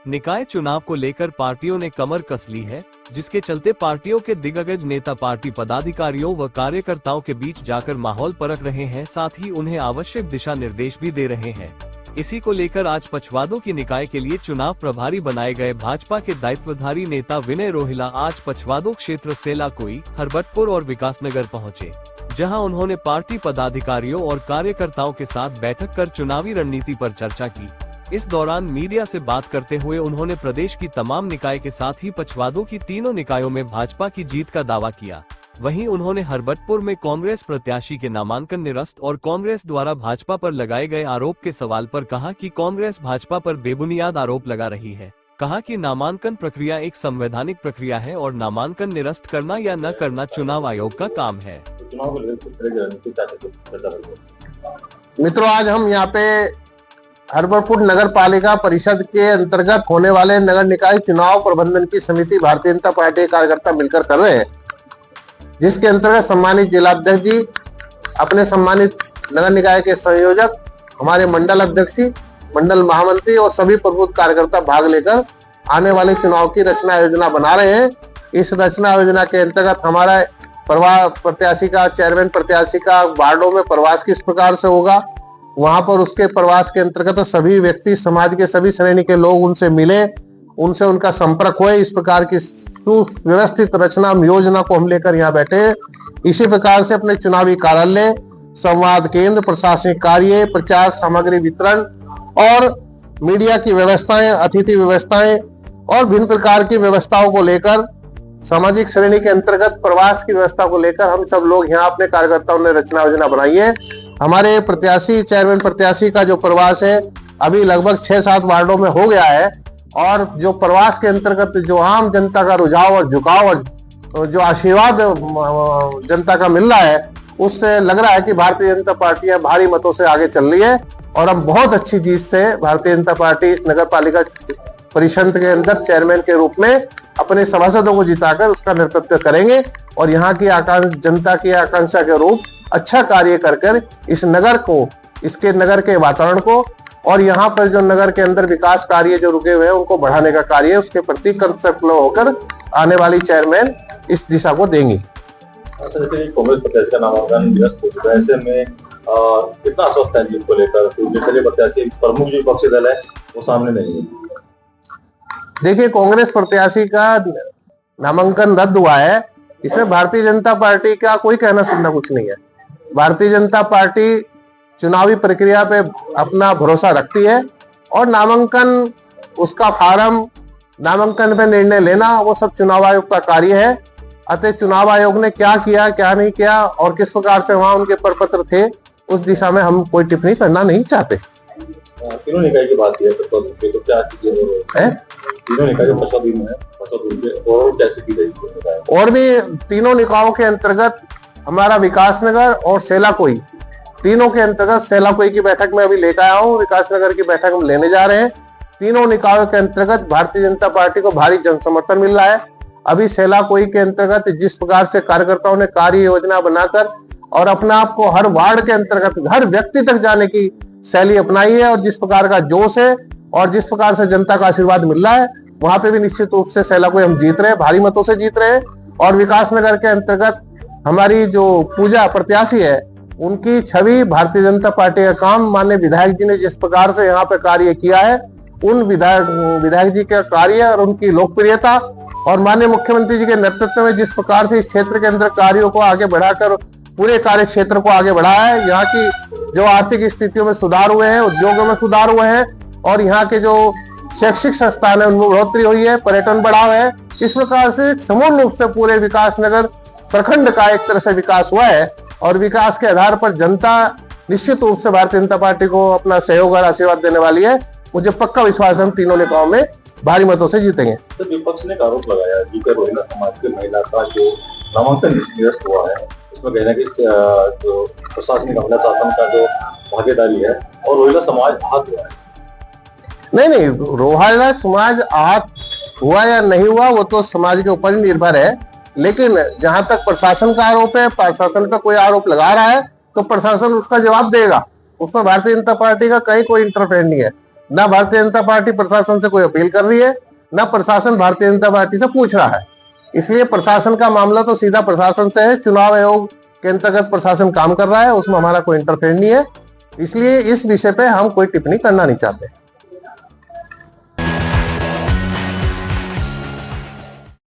निकाय चुनाव को लेकर पार्टियों ने कमर कस ली है, जिसके चलते पार्टियों के दिग्गज नेता पार्टी पदाधिकारियों व कार्यकर्ताओं के बीच जाकर माहौल परख रहे हैं, साथ ही उन्हें आवश्यक दिशा निर्देश भी दे रहे हैं। इसी को लेकर आज पछवादों की निकाय के लिए चुनाव प्रभारी बनाए गए भाजपा के दायित्वधारी नेता विनय रोहिला आज पछवादों क्षेत्र सेलाकोई, हरबटपुर और विकासनगर पहुंचे, जहां उन्होंने पार्टी पदाधिकारियों और कार्यकर्ताओं के साथ बैठक कर चुनावी रणनीति पर चर्चा की। इस दौरान मीडिया से बात करते हुए उन्होंने प्रदेश की तमाम निकाय के साथ ही पछवादों की तीनों निकायों में भाजपा की जीत का दावा किया। वहीं उन्होंने हरबटपुर में कांग्रेस प्रत्याशी के नामांकन निरस्त और कांग्रेस द्वारा भाजपा पर लगाए गए आरोप के सवाल पर कहा कि कांग्रेस भाजपा पर बेबुनियाद आरोप लगा रही है। कहा कि नामांकन प्रक्रिया एक संवैधानिक प्रक्रिया है और नामांकन निरस्त करना या न करना चुनाव आयोग का काम है। मित्रों, आज हम यहाँ पे हरबटपुर नगर पालिका परिषद के अंतर्गत होने वाले नगर निकाय चुनाव प्रबंधन की समिति भारतीय जनता पार्टी के कार्यकर्ता मिलकर कर रहे हैं, जिसके अंतर्गत सम्मानित जिलाध्यक्ष जी, अपने सम्मानित नगर निकाय के संयोजक, हमारे मंडल अध्यक्ष, मंडल महामंत्री और सभी प्रबुद्ध कार्यकर्ता भाग लेकर आने वाले चुनाव की रचना योजना बना रहे हैं। इस रचना योजना के अंतर्गत हमारा प्रत्याशी का, चेयरमैन प्रत्याशी का वार्डों में प्रवास किस प्रकार से होगा, वहां पर उसके प्रवास के अंतर्गत सभी व्यक्ति, समाज के सभी श्रेणी के लोग उनसे मिले, उनसे उनका संपर्क हुए, इस प्रकार की सुव्यवस्थित रचना योजना को हम लेकर यहाँ बैठे हैं। इसी प्रकार से अपने चुनावी कार्यालय, संवाद केंद्र, प्रशासनिक कार्य, प्रचार सामग्री वितरण और मीडिया की व्यवस्थाएं, अतिथि व्यवस्थाएं और भिन्न प्रकार की व्यवस्थाओं को लेकर, सामाजिक श्रेणी के अंतर्गत प्रवास की व्यवस्था को लेकर हम सब लोग यहाँ अपने कार्यकर्ताओं ने रचना योजना बनाई है। हमारे प्रत्याशी, चेयरमैन प्रत्याशी का जो प्रवास है अभी लगभग 6-7 वार्डों में हो गया है और जो प्रवास के अंतर्गत जो आम जनता का रुझाव और झुकाव और जो आशीर्वाद जनता का मिल रहा है, उससे लग रहा है कि भारतीय जनता पार्टी भारी मतों से आगे चल रही है और हम बहुत अच्छी जीत से भारतीय जनता पार्टी इस नगर पालिका परिषद के अंदर चेयरमैन के रूप में अपने सभासदों को जिताकर उसका नेतृत्व करेंगे और यहाँ की जनता की आकांक्षा के रूप अच्छा कार्य कर इस नगर को, इसके नगर के वातावरण को और यहाँ पर जो नगर के अंदर विकास कार्य जो रुके हुए हैं उनको बढ़ाने का कार्य, उसके प्रति कंसेप्ट होकर आने वाली चेयरमैन इस दिशा को देंगी। कांग्रेस प्रत्याशी का नामांकन ऐसे में कितना आश्वस्त है जीत को लेकर? प्रत्याशी प्रमुख जो विपक्षी दल है वो सामने नहीं है। देखिए, कांग्रेस प्रत्याशी का नामांकन रद्द हुआ है, इसमें भारतीय जनता पार्टी का कोई कहना सुनना कुछ नहीं है। भारतीय जनता पार्टी चुनावी प्रक्रिया पे अपना भरोसा रखती है और नामांकन, उसका फार्म, नामांकन पे निर्णय लेना वो सब चुनाव आयोग का कार्य है। अतः चुनाव आयोग ने क्या किया, क्या नहीं किया और किस प्रकार से वहां उनके प्रपत्र थे, उस दिशा में हम कोई टिप्पणी करना नहीं चाहते। तीनों निकाय की बात है तो क्या है? तीनों निकाय और भी तीनों निकायों के अंतर्गत हमारा विकासनगर और सेलाकोई, तीनों के अंतर्गत सेलाकोई की बैठक में अभी लेकर आया हूँ, विकासनगर की बैठक हम लेने जा रहे हैं। तीनों निकायों के अंतर्गत भारतीय जनता पार्टी को भारी जन समर्थन मिल रहा है। अभी सेलाकोई के अंतर्गत जिस प्रकार से कार्यकर्ताओं ने कार्य योजना बनाकर और अपने आप को हर वार्ड के अंतर्गत हर व्यक्ति तक जाने की शैली अपनाई है और जिस प्रकार का जोश है और जिस प्रकार से जनता का आशीर्वाद मिल रहा है, वहां पे भी निश्चित रूप से सेलाकोई हम जीत रहे हैं, भारी मतों से जीत रहे हैं। और विकासनगर के अंतर्गत हमारी जो पूजा प्रत्याशी है, उनकी छवि, भारतीय जनता पार्टी का काम, माननीय विधायक जी ने जिस प्रकार से यहाँ पे कार्य किया है, उन विधायक जी का कार्य और उनकी लोकप्रियता और माननीय मुख्यमंत्री जी के नेतृत्व में जिस प्रकार से इस क्षेत्र के अंदर कार्यों को आगे बढ़ाकर पूरे कार्य क्षेत्र को आगे बढ़ाया है, यहाँ की जो आर्थिक स्थितियों में सुधार हुए हैं, उद्योगों में सुधार हुए हैं और यहाँ के जो शैक्षिक संस्थान है उनमें बढ़ोतरी हुई है, पर्यटन बढ़ा है। इस प्रकार से समूल रूप से पूरे विकासनगर प्रखंड का एक तरह से विकास हुआ है और विकास के आधार पर जनता निश्चित रूप से भारतीय जनता पार्टी को अपना सहयोग और आशीर्वाद देने वाली है। मुझे पक्का विश्वास है हम तीनों निकायों में भारी मतों से जीतेंगे। तो विपक्ष ने आरोप लगाया कि रोहिला समाज के महिला का जो नामांकन निरस्त हुआ है, उसमें कहना कि जो प्रशासनिक महिला शासन का जो भागीदारी है और रोहिला समाज आहत हुआ है। नहीं, रोहिला समाज आहत हुआ या नहीं हुआ वो तो समाज के ऊपर ही निर्भर है, लेकिन जहां तक प्रशासन का आरोप है, प्रशासन का कोई आरोप लगा रहा है तो प्रशासन उसका जवाब देगा, उसमें भारतीय जनता पार्टी का कहीं कोई इंटरफेयर नहीं है। ना भारतीय जनता पार्टी प्रशासन से कोई अपील कर रही है, ना प्रशासन भारतीय जनता पार्टी से पूछ रहा है। इसलिए प्रशासन का मामला तो सीधा प्रशासन से है। चुनाव आयोग के अंतर्गत प्रशासन काम कर रहा है, उसमें हमारा कोई इंटरफेयर नहीं है। इसलिए इस विषय पे हम कोई टिप्पणी करना नहीं चाहते।